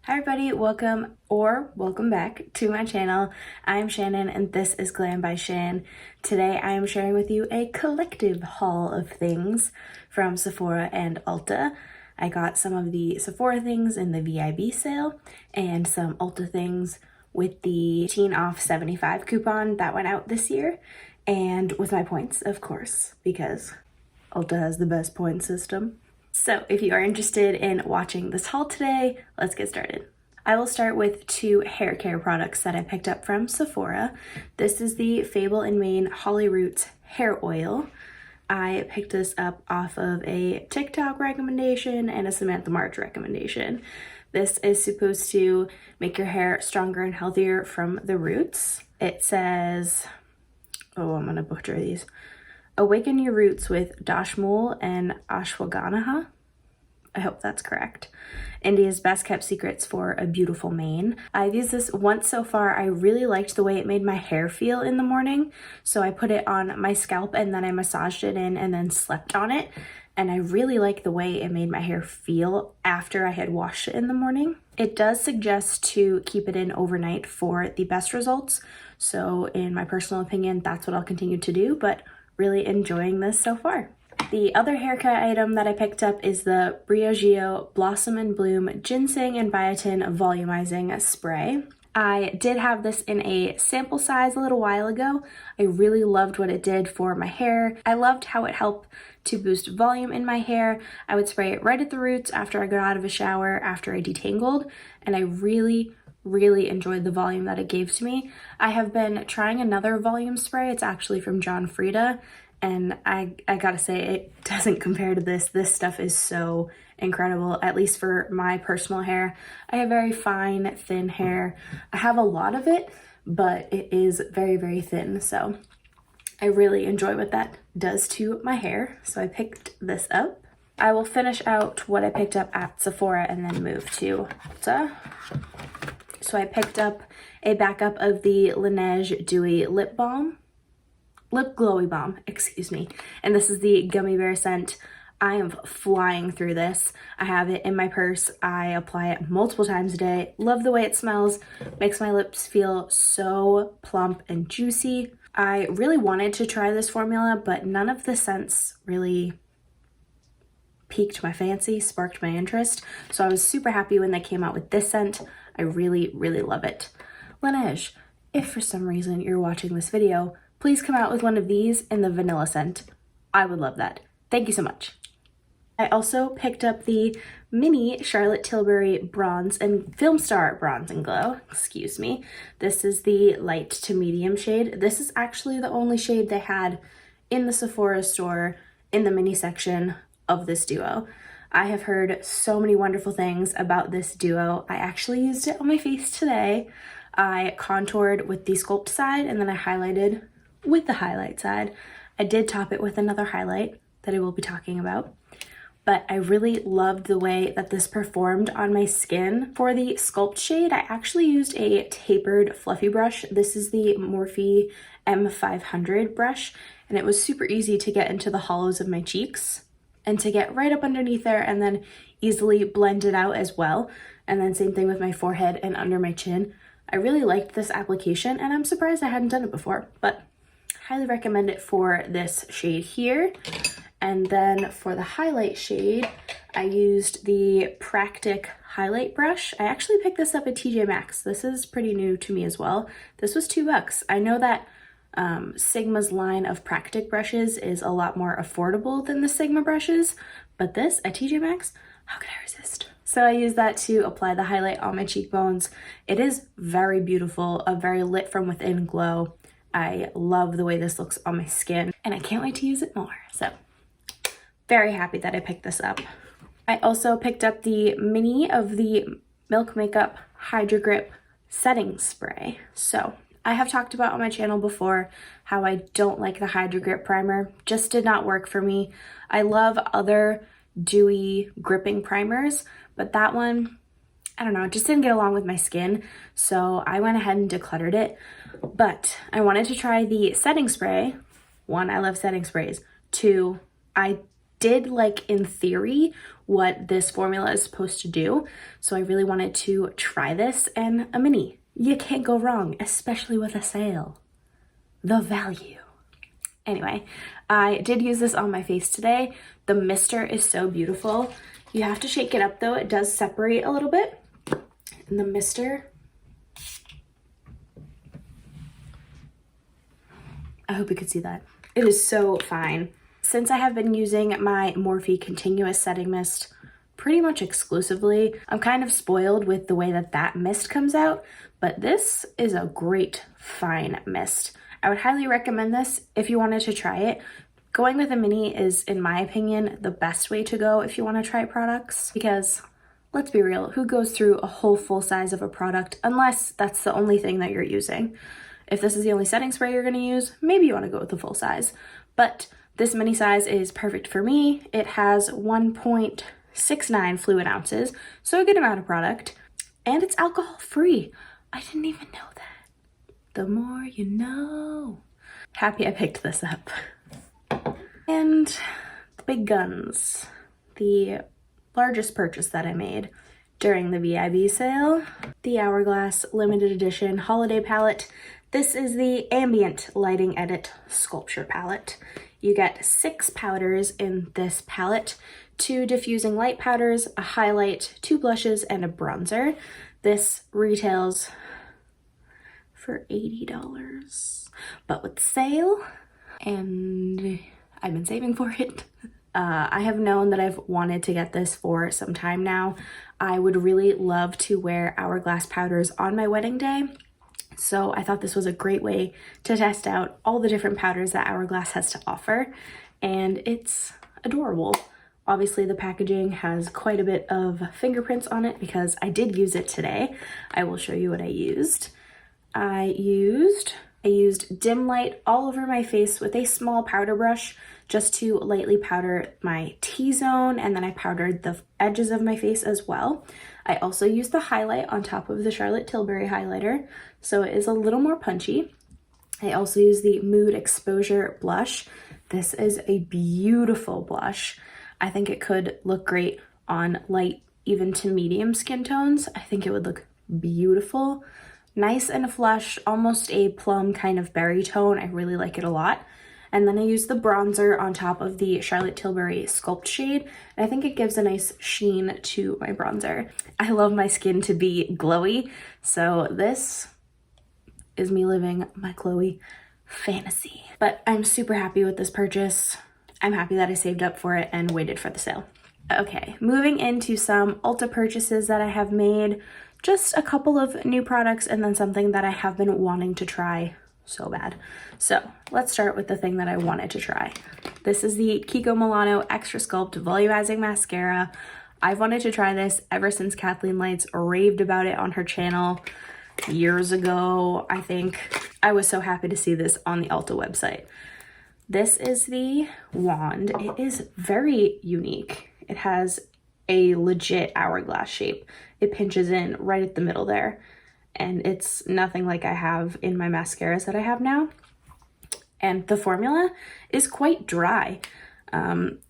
Hi everybody, welcome back to my channel. I'm Shannon and this is Glam by Shan. Today I am sharing with you a collective haul of things from Sephora and Ulta. I got some of the Sephora things in the VIB sale and some Ulta things with the teen off 75 coupon that went out this year, and with my points, of course, because Ulta has the best point system. So if you are interested in watching this haul today, let's get started. I will start with two hair care products that I picked up from Sephora. This is the Fable and Mane HoliRoots hair oil. I picked this up off of a TikTok recommendation and a Samantha March recommendation. This is supposed to make your hair stronger and healthier from the roots. It says, oh, I'm gonna butcher these. Awaken your roots with Dashmul and Ashwagandha. I hope that's correct. India's best kept secrets for a beautiful mane. I've used this once so far. I really liked the way it made my hair feel in the morning. So I put it on my scalp and then I massaged it in and then slept on it. And I really like the way it made my hair feel after I had washed it in the morning. It does suggest to keep it in overnight for the best results. So in my personal opinion, that's what I'll continue to do, but really enjoying this so far. The other haircut item that I picked up is the Briogeo Blossom and Bloom Ginseng and Biotin Volumizing Spray. I did have this in a sample size a little while ago. I really loved what it did for my hair. I loved how it helped to boost volume in my hair. I would spray it right at the roots after I got out of a shower, after I detangled, and I really enjoyed the volume that it gave to me. I have been trying another volume spray. It's actually from John Frieda, and I gotta say, it doesn't compare to this. This stuff is so incredible, at least for my personal hair. I have very fine, thin hair. I have a lot of it, but it is very thin, so I really enjoy what that does to my hair, so I picked this up. I will finish out what I picked up at Sephora and then move to Ulta. So I picked up a backup of the Laneige Dewy Lip Glowy Balm, excuse me. And this is the gummy bear scent. I am flying through this. I have it in my purse. I apply it multiple times a day. Love the way it smells. Makes my lips feel so plump and juicy. I really wanted to try this formula, but none of the scents really piqued my fancy, sparked my interest. So I was super happy when they came out with this scent. I really love it. Laneige, if for some reason you're watching this video, please come out with one of these in the vanilla scent. I would love that. Thank you so much. I also picked up the mini Charlotte Tilbury Bronze and Filmstar Bronze and Glow, excuse me. This is the light to medium shade. This is actually the only shade they had in the Sephora store in the mini section of this duo. I have heard so many wonderful things about this duo. I actually used it on my face today. I contoured with the Sculpt side and then I highlighted with the highlight side. I did top it with another highlight that I will be talking about, but I really loved the way that this performed on my skin. For the Sculpt shade, I actually used a tapered fluffy brush. This is the Morphe M500 brush, and it was super easy to get into the hollows of my cheeks and to get right up underneath there and then easily blend it out as well. And then same thing with my forehead and under my chin. I really liked this application and I'm surprised I hadn't done it before, but highly recommend it for this shade here. And then for the highlight shade, I used the Practic highlight brush. I actually picked this up at TJ Maxx. This is pretty new to me as well. This was $2. I know that Sigma's line of Practic brushes is a lot more affordable than the Sigma brushes, but this at TJ Maxx, how could I resist? So I use that to apply the highlight on my cheekbones. It is very beautiful, a very lit from within glow. I love the way this looks on my skin and I can't wait to use it more. So very happy that I picked this up. I also picked up the mini of the Milk Makeup Hydro Grip Setting Spray. So I have talked about on my channel before how I don't like the Hydro Grip primer. Just did not work for me. I love other dewy gripping primers, but that one, I don't know, it just didn't get along with my skin. So I went ahead and decluttered it. But I wanted to try the setting spray. One, I love setting sprays. Two, I did like in theory what this formula is supposed to do. So I really wanted to try this, and a mini. You can't go wrong, especially with a sale. The value. Anyway, I did use this on my face today. The mister is so beautiful. You have to shake it up though. It does separate a little bit. And the mister, I hope you could see that. It is so fine. Since I have been using my Morphe Continuous Setting Mist pretty much exclusively, I'm kind of spoiled with the way that that mist comes out, but this is a great fine mist. I would highly recommend this if you wanted to try it. Going with a mini is, in my opinion, the best way to go if you want to try products, because let's be real, who goes through a whole full size of a product unless that's the only thing that you're using? If this is the only setting spray you're going to use, maybe you want to go with the full size. But this mini size is perfect for me. It has 1.69 fluid ounces, so a good amount of product, and it's alcohol free. I didn't even know that. The more you know. Happy I picked this up. And the big guns. The largest purchase that I made during the VIB sale. The Hourglass limited edition holiday palette. This is the Ambient Lighting Edit Sculpture palette. You get 6 powders in this palette, 2 diffusing light powders, a highlight, 2 blushes, and a bronzer. This retails for $80, but with sale, and I've been saving for it. I have known that I've wanted to get this for some time now. I would really love to wear Hourglass powders on my wedding day. So I thought this was a great way to test out all the different powders that Hourglass has to offer, and it's adorable. Obviously the packaging has quite a bit of fingerprints on it because I did use it today. I will show you what I used. I used dim light all over my face with a small powder brush just to lightly powder my T-zone, and then I powdered the edges of my face as well. I also used the highlight on top of the Charlotte Tilbury highlighter, so it is a little more punchy. I also used the Mood Exposure blush. This is a beautiful blush. I think it could look great on light, even to medium skin tones. I think it would look beautiful. Nice and flush, almost a plum kind of berry tone. I really like it a lot. And then I used the bronzer on top of the Charlotte Tilbury Sculpt shade. And I think it gives a nice sheen to my bronzer. I love my skin to be glowy, so this is me living my glowy fantasy. But I'm super happy with this purchase. I'm happy that I saved up for it and waited for the sale. Okay, moving into some Ulta purchases that I have made. Just a couple of new products and then something that I have been wanting to try so bad. So let's start with the thing that I wanted to try. This is the Kiko Milano Extra Sculpt Volumizing Mascara. I've wanted to try this ever since Kathleen Lights raved about it on her channel years ago, I think. I was so happy to see this on the Ulta website. This is the wand. It is very unique. It has a legit hourglass shape. It pinches in right at the middle there, and it's nothing like I have in my mascaras that I have now. And the formula is quite dry.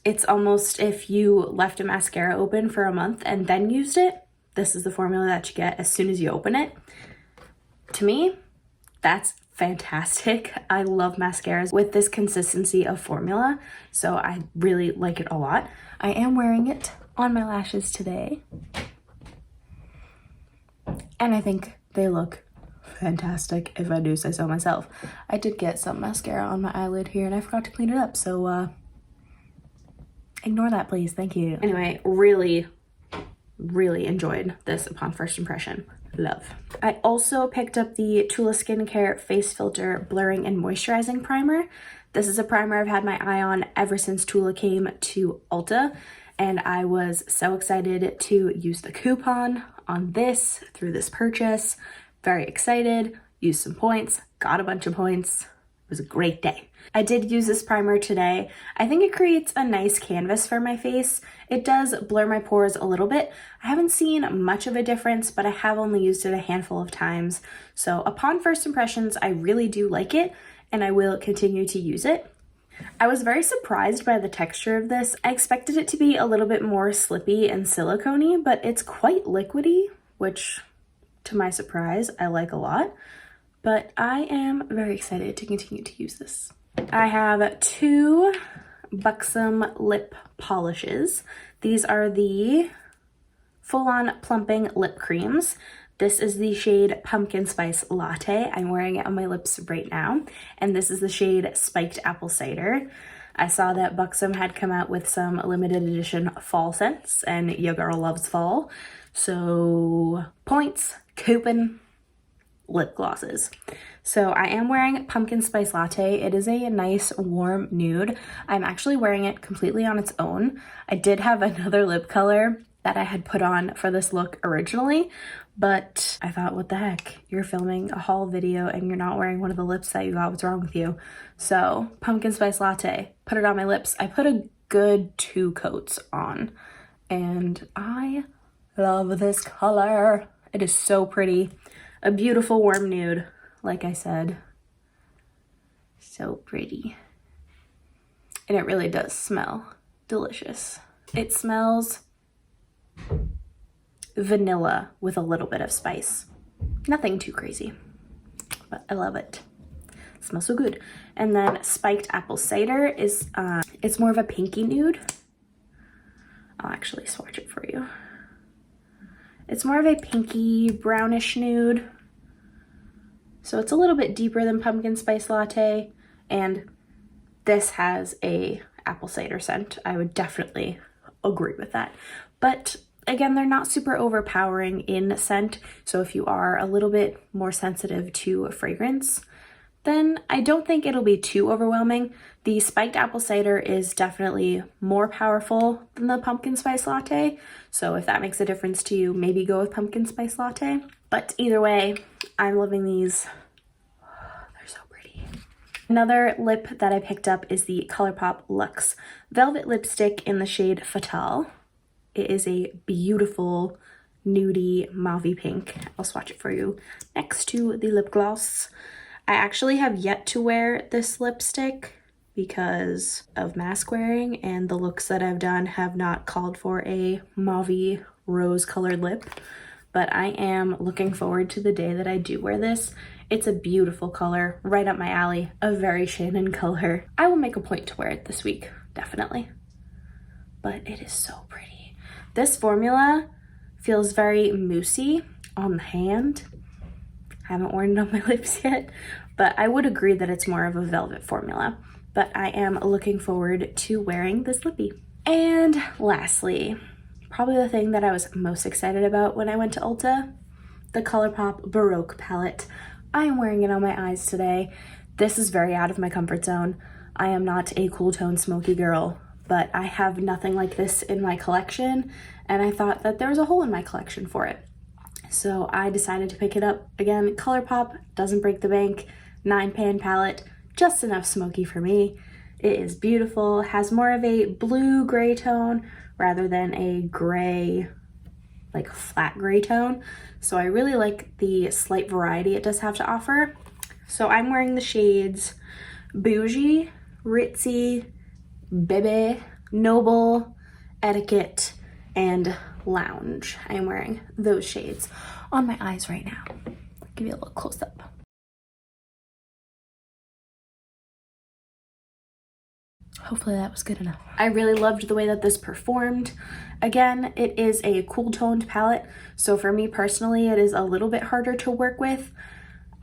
It's almost if you left a mascara open for a month and then used it, this is the formula that you get as soon as you open it. To me, that's fantastic. I love mascaras with this consistency of formula, so I really like it a lot. I am wearing it on my lashes today, and I think they look fantastic, if I do say so myself. I did get some mascara on my eyelid here and I forgot to clean it up, so ignore that please, thank you. Anyway, really enjoyed this upon first impression. Love. I also picked up the Tula Skincare Face Filter Blurring and Moisturizing Primer. This is a primer I've had my eye on ever since Tula came to Ulta, and I was so excited to use the coupon on this through this purchase. Very excited, used some points, got a bunch of points. It was a great day. I did use this primer today. I think it creates a nice canvas for my face. It does blur my pores a little bit. I haven't seen much of a difference, but I have only used it a handful of times. So upon first impressions, I really do like it, and I will continue to use it. I was very surprised by the texture of this. I expected it to be a little bit more slippy and silicone-y, but it's quite liquidy, which to my surprise, I like a lot. But I am very excited to continue to use this. I have two Buxom lip polishes. These are the full-on plumping lip creams. This is the shade Pumpkin Spice Latte. I'm wearing it on my lips right now. And this is the shade Spiked Apple Cider. I saw that Buxom had come out with some limited edition fall scents, and your girl loves fall. So points, coupon, lip glosses. So I am wearing Pumpkin Spice Latte. It is a nice warm nude. I'm actually wearing it completely on its own. I did have another lip color that I had put on for this look originally, but I thought, what the heck? You're filming a haul video and you're not wearing one of the lips that you got. What's wrong with you? So Pumpkin Spice Latte, put it on my lips. I put a good 2 coats on and I love this color. It is so pretty. A beautiful warm nude, like I said. So pretty. And it really does smell delicious. It smells vanilla with a little bit of spice. Nothing too crazy, but I love it. It smells so good. And then Spiked Apple Cider is, it's more of a pinky nude. I'll actually swatch it for you. It's more of a pinky brownish nude. So it's a little bit deeper than Pumpkin Spice Latte, and this has a apple cider scent. I would definitely agree with that. But again, they're not super overpowering in scent, so if you are a little bit more sensitive to fragrance, then I don't think it'll be too overwhelming. The Spiked Apple Cider is definitely more powerful than the Pumpkin Spice Latte, so if that makes a difference to you, maybe go with Pumpkin Spice Latte. But either way, I'm loving these. They're so pretty. Another lip that I picked up is the Colourpop Luxe Velvet Lipstick in the shade Fatale. It is a beautiful nudie mauve pink. I'll swatch it for you next to the lip gloss. I actually have yet to wear this lipstick because of mask wearing, and the looks that I've done have not called for a mauve rose colored lip, but I am looking forward to the day that I do wear this. It's a beautiful color, right up my alley, a very Shannon color. I will make a point to wear it this week, definitely. But it is so pretty. This formula feels very moussey on the hand. I haven't worn it on my lips yet, but I would agree that it's more of a velvet formula. But I am looking forward to wearing this lippy. And lastly, probably the thing that I was most excited about when I went to Ulta, the Colourpop Baroque palette. I am wearing it on my eyes today. This is very out of my comfort zone. I am not a cool tone smoky girl, but I have nothing like this in my collection, and I thought that there was a hole in my collection for it. So I decided to pick it up. Again, Colourpop, doesn't break the bank, 9-pan palette, just enough smoky for me. It is beautiful, has more of a blue gray tone rather than a gray, like flat gray tone. So I really like the slight variety it does have to offer. So I'm wearing the shades Bougie, Ritzy, Bebe, Noble, Etiquette, and Lounge. I am wearing those shades on my eyes right now. I'll give you a little close up. Hopefully that was good enough. I really loved the way that this performed. Again, it is a cool toned palette, so for me personally, it is a little bit harder to work with.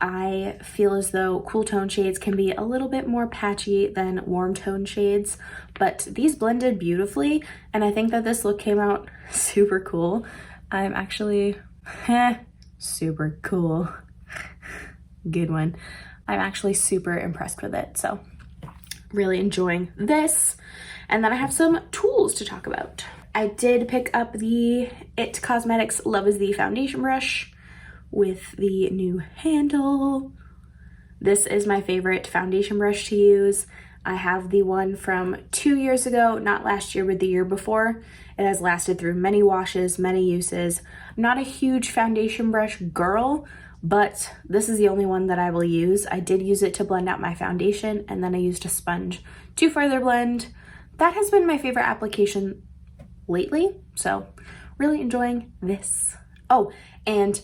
I feel as though cool tone shades can be a little bit more patchy than warm tone shades, but these blended beautifully, and I think that this look came out super cool. I'm actually, super cool. Good one. I'm actually super impressed with it, so really enjoying this. And then I have some tools to talk about. I did pick up the IT Cosmetics Love Is Thee foundation brush with the new handle. This is my favorite foundation brush to use. I have the one from 2 years ago, not last year, but the year before. It has lasted through many washes, many uses. I'm not a huge foundation brush girl, but this is the only one that I will use. I did use it to blend out my foundation, and then I used a sponge to further blend. That has been my favorite application lately, so really enjoying this. Oh, and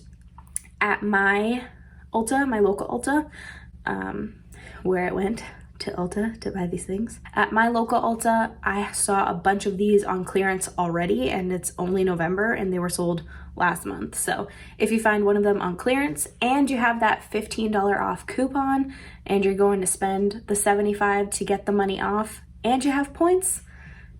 at my Ulta, my local Ulta, where I went to Ulta to buy these things. At my local Ulta, I saw a bunch of these on clearance already, and it's only November and they were sold last month. So if you find one of them on clearance and you have that $15 off coupon and you're going to spend the $75 to get the money off and you have points,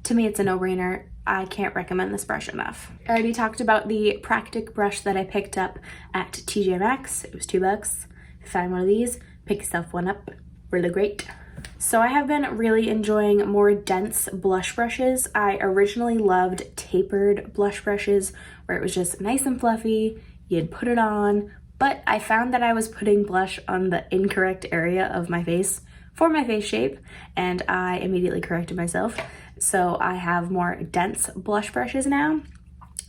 to me it's a no-brainer. I can't recommend this brush enough. I already talked about the Practic brush that I picked up at TJ Maxx. It was $2. If you find one of these, pick yourself one up. Really great. So I have been really enjoying more dense blush brushes. I originally loved tapered blush brushes where it was just nice and fluffy, you'd put it on, but I found that I was putting blush on the incorrect area of my face for my face shape, and I immediately corrected myself. So I have more dense blush brushes now.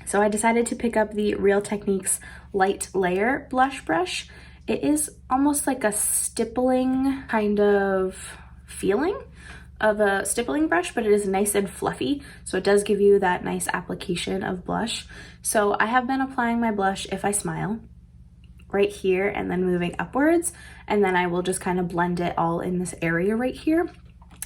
So I decided to pick up the Real Techniques Light Layer blush brush. It is almost like a stippling kind of feeling of a stippling brush, but it is nice and fluffy. So it does give you that nice application of blush. So I have been applying my blush if I smile right here and then moving upwards. And then I will just kind of blend it all in this area right here.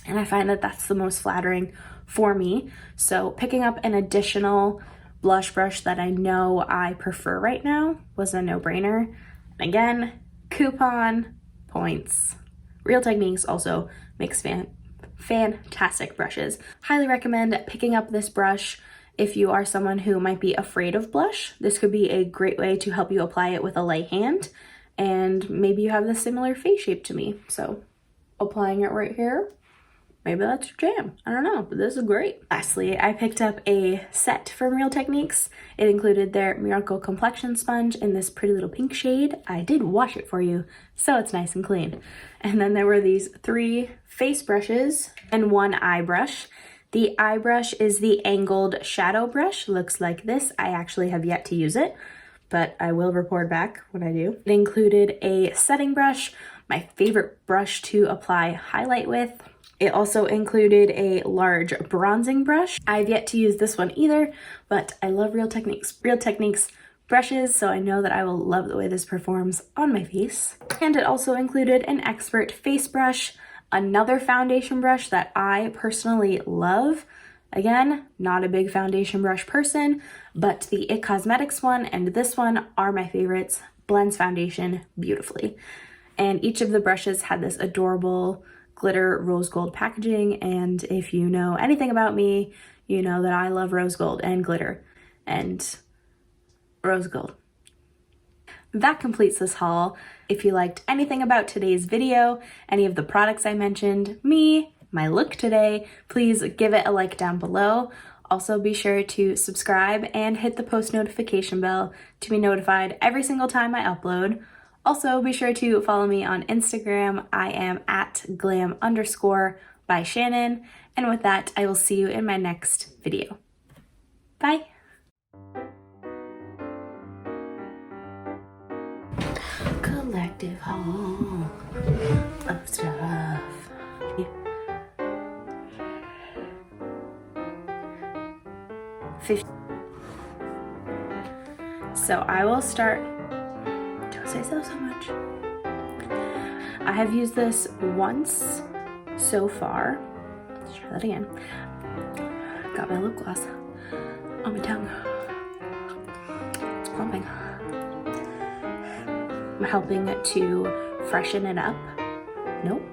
And I find that that's the most flattering for me. So picking up an additional blush brush that I know I prefer right now was a no-brainer. Again, coupon, points. Real Techniques also makes fantastic brushes. Highly recommend picking up this brush if you are someone who might be afraid of blush. This could be a great way to help you apply it with a light hand, and maybe you have the similar face shape to me. So applying it right here, maybe that's your jam. I don't know, but this is great. Lastly, I picked up a set from Real Techniques. It included their Miracle Complexion Sponge in this pretty little pink shade. I did wash it for you, so it's nice and clean. And then there were these 3 face brushes and 1 eye brush. The eye brush is the angled shadow brush. Looks like this. I actually have yet to use it, but I will report back when I do. It included a setting brush, my favorite brush to apply highlight with. It also included a large bronzing brush. I've yet to use this one either, but I love Real Techniques brushes, so I know that I will love the way this performs on my face. And it also included an expert face brush, another foundation brush that I personally love. Again, not a big foundation brush person, but the IT Cosmetics one and this one are my favorites. Blends foundation beautifully. And each of the brushes had this adorable glitter rose gold packaging, and if you know anything about me, you know that I love rose gold and glitter and rose gold. That completes this haul. If you liked anything about today's video, any of the products I mentioned, me, my look today, please give it a like down below. Also be sure to subscribe and hit the post notification bell to be notified every single time I upload. Also, be sure to follow me on Instagram. I am at glam_by_Shannon. And with that, I will see you in my next video. Bye. Collective haul of stuff. So I will start. Don't say so much. I have used this once so far. Let's try that again. Got my lip gloss on my tongue. It's plumping. I'm helping it to freshen it up. Nope.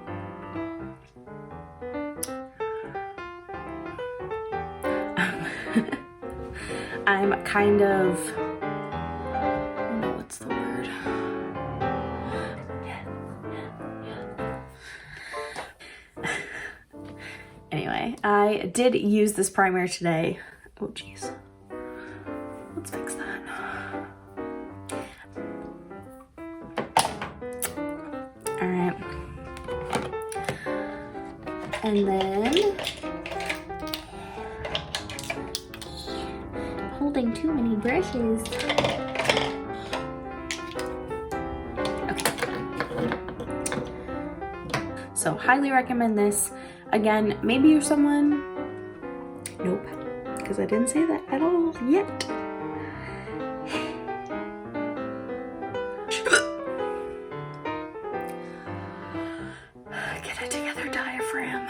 I'm kind of, I don't know what's the word. Anyway, I did use this primer today. Oh geez. Let's fix that. Alright. And then, holding too many brushes. So highly recommend this. Again, maybe you're someone, nope, because I didn't say that at all yet. Get it together, diaphragm.